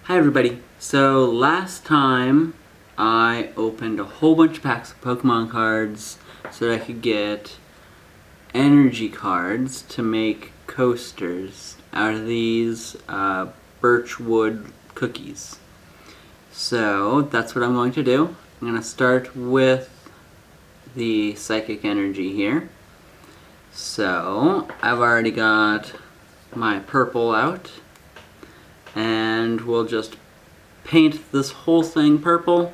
Hi everybody. So last time I opened a whole bunch of packs of Pokemon cards so that I could get energy cards to make coasters out of these birchwood cookies. So that's what I'm going to do. I'm going to start with the psychic energy here. So I've already got my purple out. And we'll just paint this whole thing purple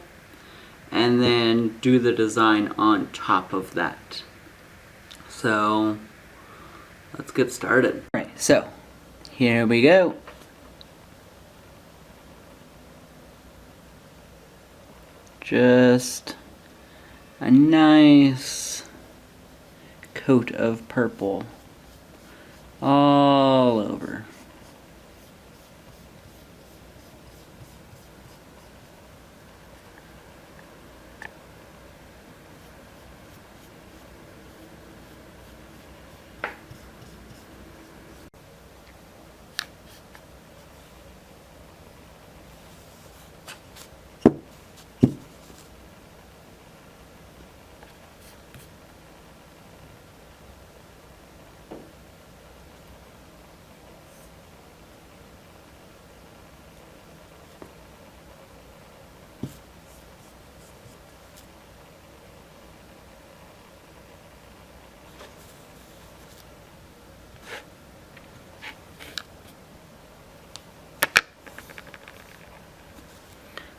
and then do the design on top of that. So let's get started. Alright, so here we go. Just a nice coat of purple all over.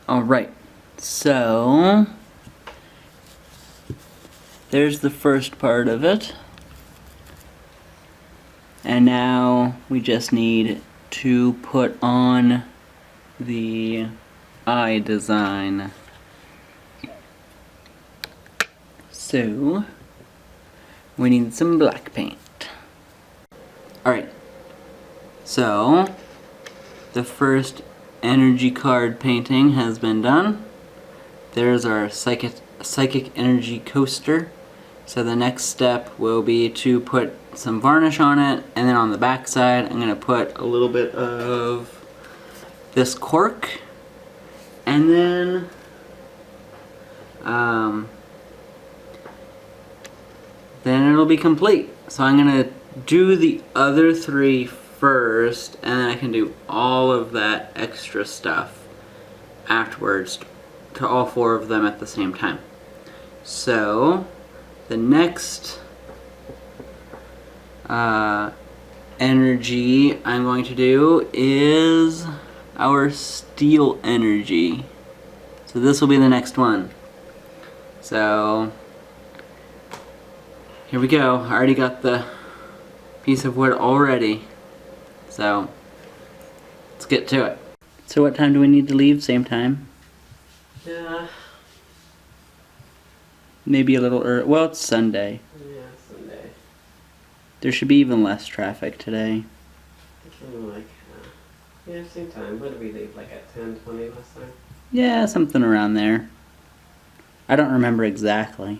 Alright, so there's the first part of it. And now we just need to put on the eye design. So we need some black paint. Alright, so the first energy card painting has been done. There's our psychic energy coaster. So the next step will be to put some varnish on it, and then on the back side I'm going to put a little bit of this cork, and then it'll be complete. So I'm going to do the other three first, and then I can do all of that extra stuff afterwards to all four of them at the same time. So the next energy I'm going to do is our steel energy. So this will be the next one. So here we go. I already got the piece of wood already. So let's get to it. So what time do we need to leave? Same time? Yeah. Maybe a little early. Well, it's Sunday. Yeah, Sunday. There should be even less traffic today. Yeah, same time. What did we leave? Like at 10:20 last time? Yeah, something around there. I don't remember exactly.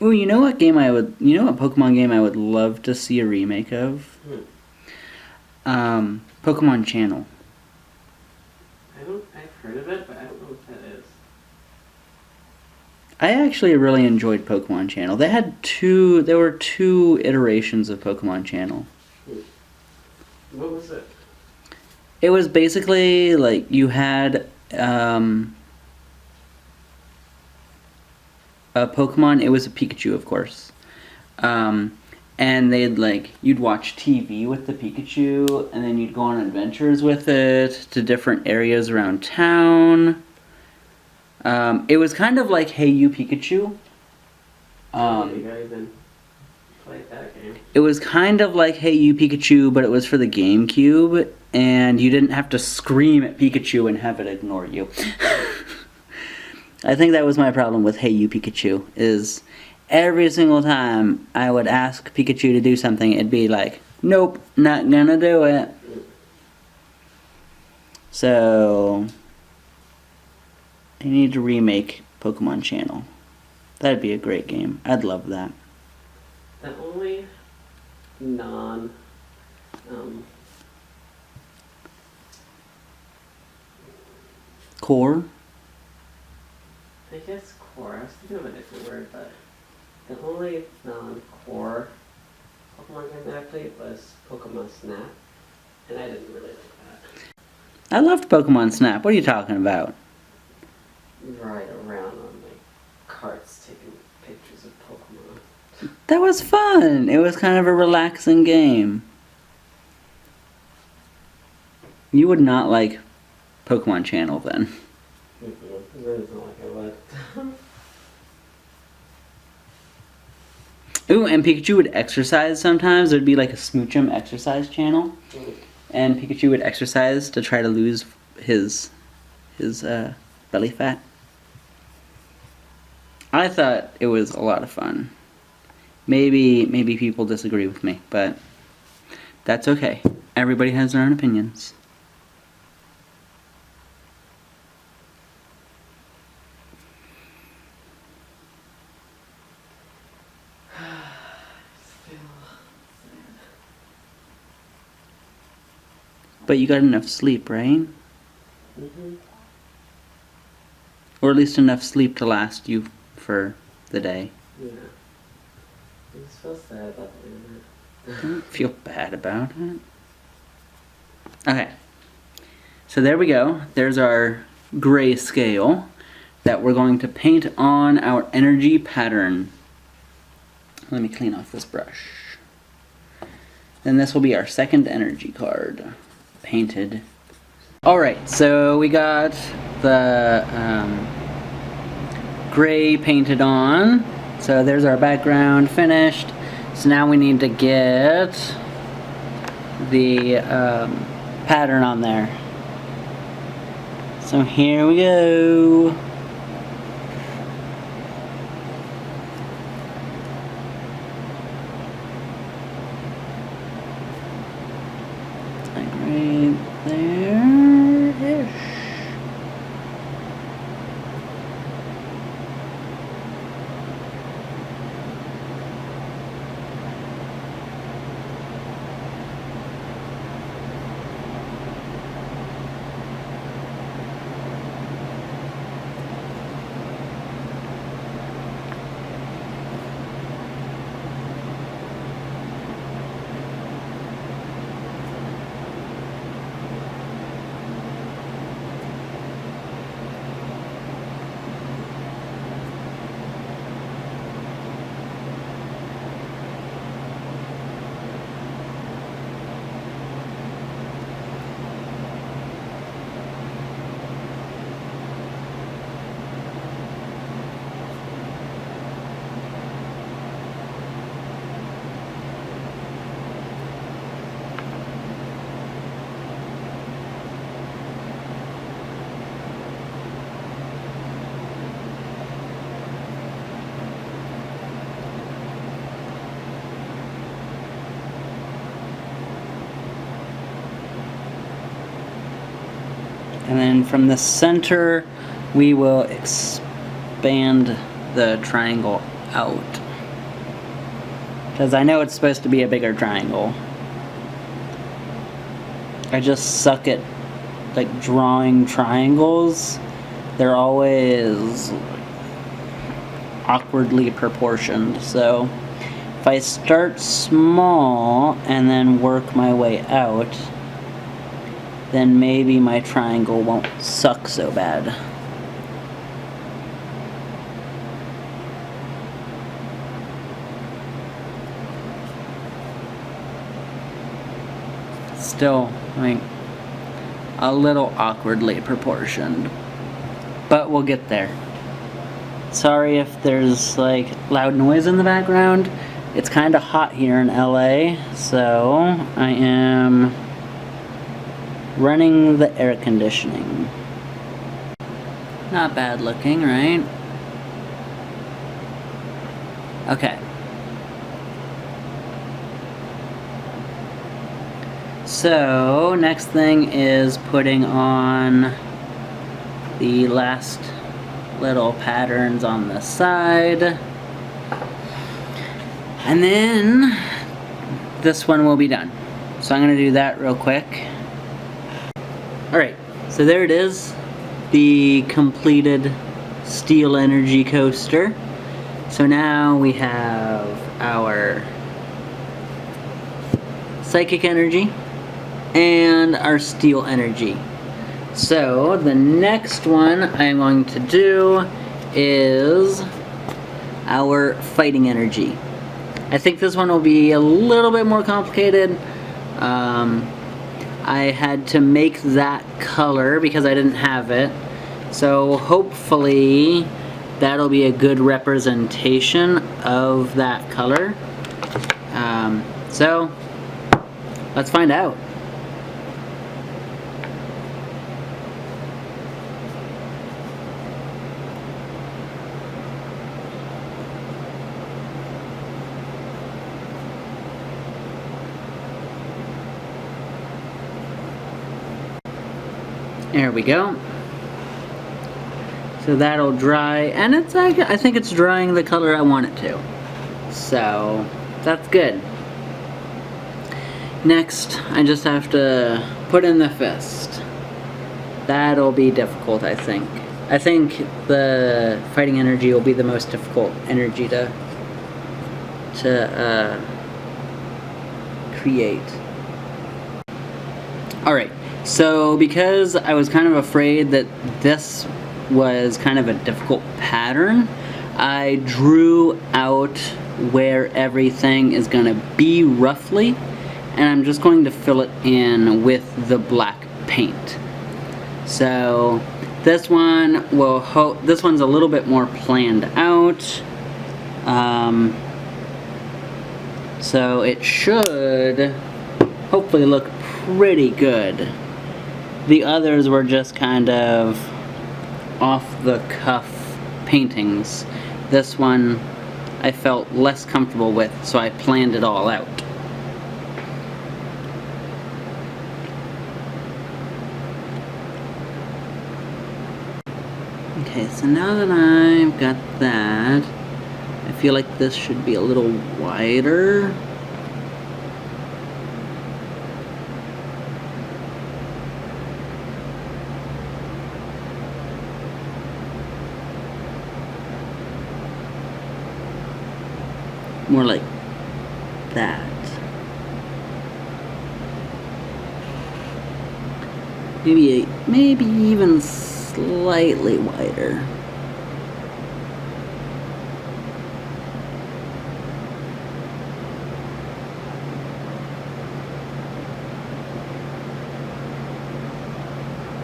Ooh, you know what Pokemon game I would love to see a remake of? Pokemon Channel. I've heard of it, but I don't know what that is. I actually really enjoyed Pokemon Channel. There were two iterations of Pokemon Channel. What was it? It was basically like you had a Pokemon. It was a Pikachu, of course. And you'd watch TV with the Pikachu, and then you'd go on adventures with it to different areas around town. It was kind of like Hey You Pikachu. You guys even played that game? It was kind of like Hey You Pikachu, but it was for the GameCube, and you didn't have to scream at Pikachu and have it ignore you. I think that was my problem with Hey You Pikachu, is every single time I would ask Pikachu to do something, it'd be like, nope, not gonna do it. So, I need to remake Pokemon Channel. That'd be a great game. I'd love that. The only non Core? I guess core. I was thinking of a different word, but the only non-core Pokemon game that I played was Pokemon Snap, and I didn't really like that. I loved Pokemon Snap. What are you talking about? Ride around on like carts taking pictures of Pokemon. That was fun. It was kind of a relaxing game. You would not like Pokemon Channel then. It doesn't like I would. Ooh, and Pikachu would exercise sometimes. There'd be like a Smoochum exercise channel. And Pikachu would exercise to try to lose his belly fat. I thought it was a lot of fun. Maybe people disagree with me, but that's okay. Everybody has their own opinions. But you got enough sleep, right? Or at least enough sleep to last you for the day. Yeah. I just feel sad about that. Don't feel bad about it. Okay. So there we go. There's our gray scale that we're going to paint on our energy pattern. Let me clean off this brush. Then this will be our second energy card. Painted. Alright, so we got the gray painted on. So there's our background finished. So now we need to get the pattern on there. So here we go. Like right there-ish. And then from the center, we will expand the triangle out. Because I know it's supposed to be a bigger triangle. I just suck at like drawing triangles. They're always awkwardly proportioned. So if I start small and then work my way out, then maybe my triangle won't suck so bad. Still, like, a little awkwardly proportioned. But we'll get there. Sorry if there's, like, loud noise in the background. It's kind of hot here in LA, so I am running the air conditioning. Not bad looking, right? Okay. So, next thing is putting on the last little patterns on the side. And then this one will be done. So I'm gonna do that real quick. Alright, so there it is. The completed Steel Energy coaster. So now we have our Psychic Energy and our Steel Energy. So the next one I'm going to do is our Fighting Energy. I think this one will be a little bit more complicated. I had to make that color because I didn't have it. So hopefully that'll be a good representation of that color. So let's find out. There we go. So that'll dry, and I think it's drying the color I want it to. So that's good. Next, I just have to put in the fist. That'll be difficult, I think. I think the Fighting Energy will be the most difficult energy to create. Alright. So because I was kind of afraid that this was kind of a difficult pattern, I drew out where everything is going to be roughly, and I'm just going to fill it in with the black paint. So this one this one's a little bit more planned out. So it should hopefully look pretty good. The others were just kind of off-the-cuff paintings. This one I felt less comfortable with, so I planned it all out. Okay, so now that I've got that, I feel like this should be a little wider. More like that. Maybe even slightly wider.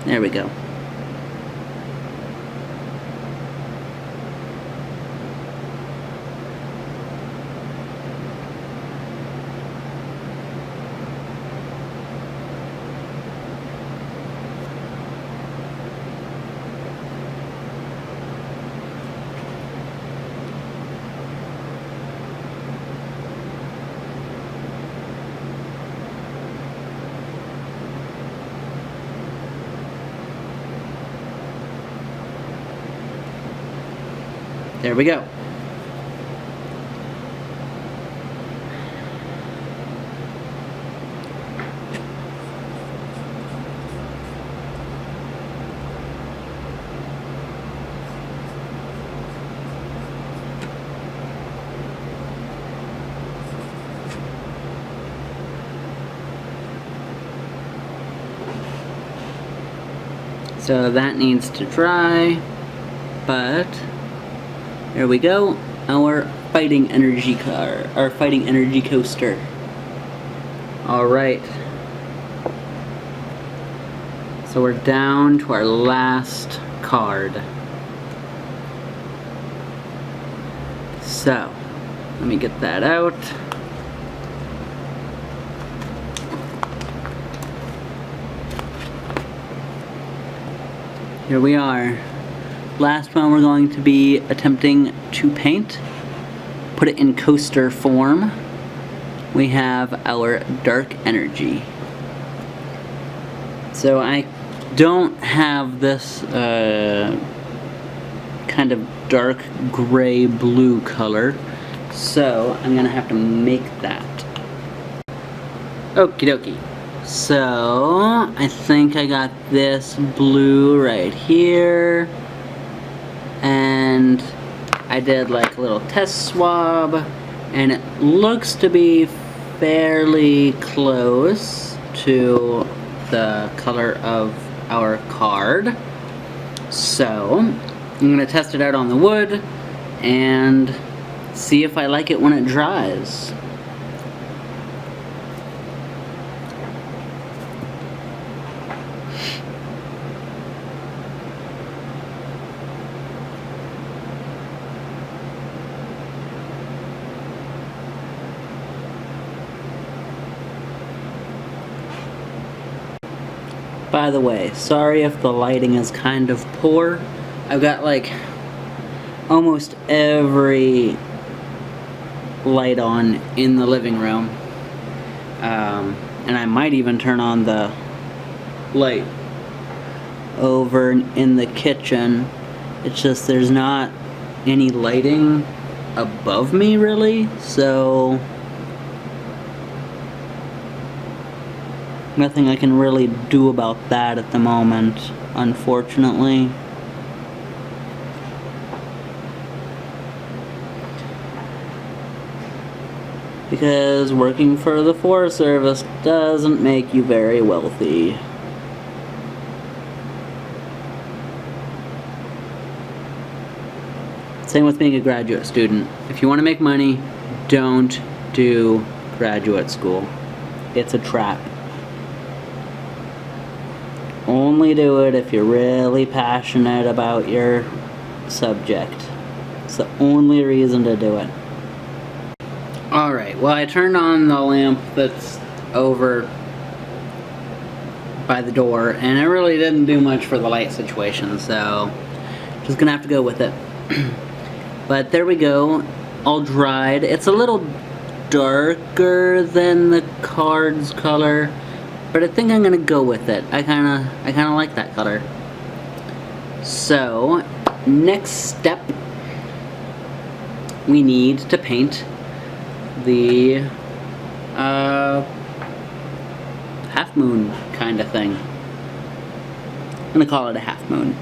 There we go. There we go. So that needs to dry, but there we go, our Fighting Energy car, our Fighting Energy coaster. Alright. So we're down to our last card. So, let me get that out. Here we are. Last one we're going to be attempting to paint put it in coaster form, we have our Dark Energy. So I don't have this kind of dark gray blue color, so I'm gonna have to make that. Okie dokie. So I think I got this blue right here, and I did like a little test swab, and it looks to be fairly close to the color of our card. So I'm gonna test it out on the wood and see if I like it when it dries. By the way, sorry if the lighting is kind of poor. I've got like almost every light on in the living room. And I might even turn on the light over in the kitchen. It's just there's not any lighting above me really, so nothing I can really do about that at the moment, unfortunately. Because working for the Forest Service doesn't make you very wealthy. Same with being a graduate student. If you want to make money, don't do graduate school. It's a trap. Only do it if you're really passionate about your subject. It's the only reason to do it. Alright, well I turned on the lamp that's over by the door, and it really didn't do much for the light situation, so just gonna have to go with it. But there we go, all dried. It's a little darker than the card's color, but I think I'm gonna go with it. I kinda like that color. So, next step, we need to paint the half moon kind of thing. I'm gonna call it a half moon.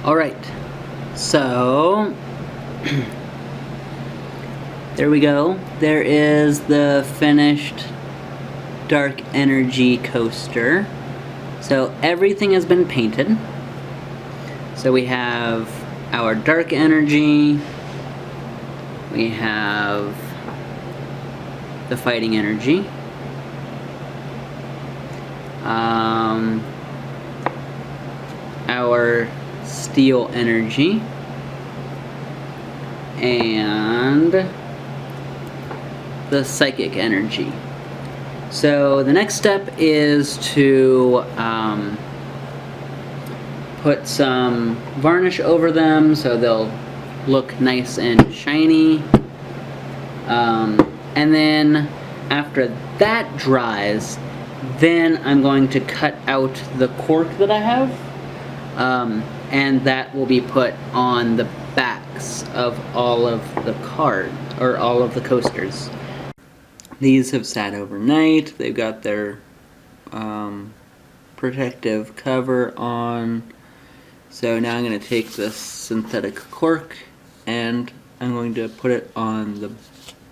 Alright, so there we go. There is the finished Dark Energy coaster. So everything has been painted. So we have our Dark Energy, we have the Fighting Energy, our Steel Energy, and the Psychic Energy. So the next step is to put some varnish over them so they'll look nice and shiny. And then after that dries, then I'm going to cut out the cork that I have And that will be put on the backs of all of the card, or all of the coasters. These have sat overnight. They've got their protective cover on. So now I'm going to take this synthetic cork and I'm going to put it on the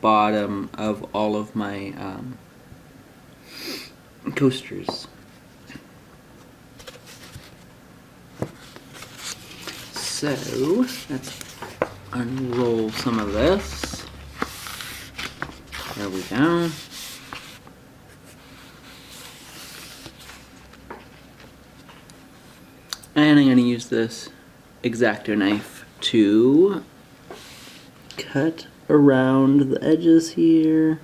bottom of all of my coasters. So let's unroll some of this. There we go. And I'm going to use this X-Acto knife to cut around the edges here.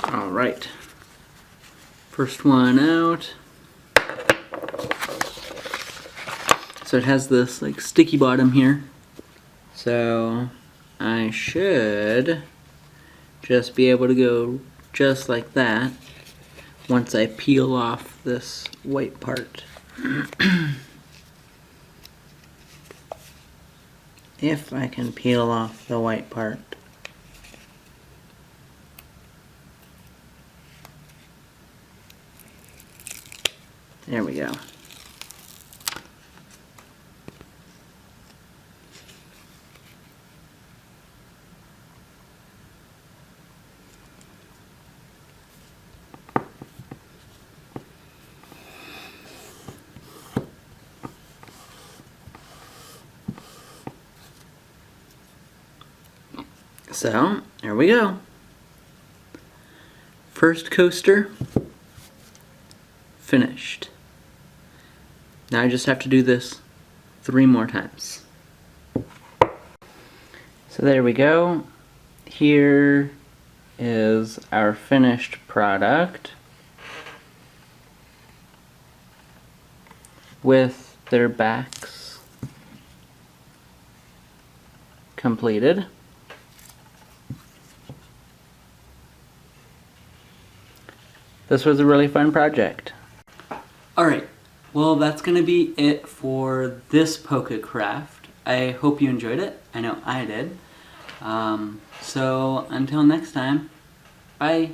Alright, first one out. So it has this like sticky bottom here. So I should just be able to go just like that once I peel off this white part. If I can peel off the white part. There we go. So, there we go. First coaster finished. Now I just have to do this 3 more times. So there we go. Here is our finished product. with their backs completed. This was a really fun project. Alright, well that's going to be it for this Poke Craft. I hope you enjoyed it. I know I did. So until next time, bye.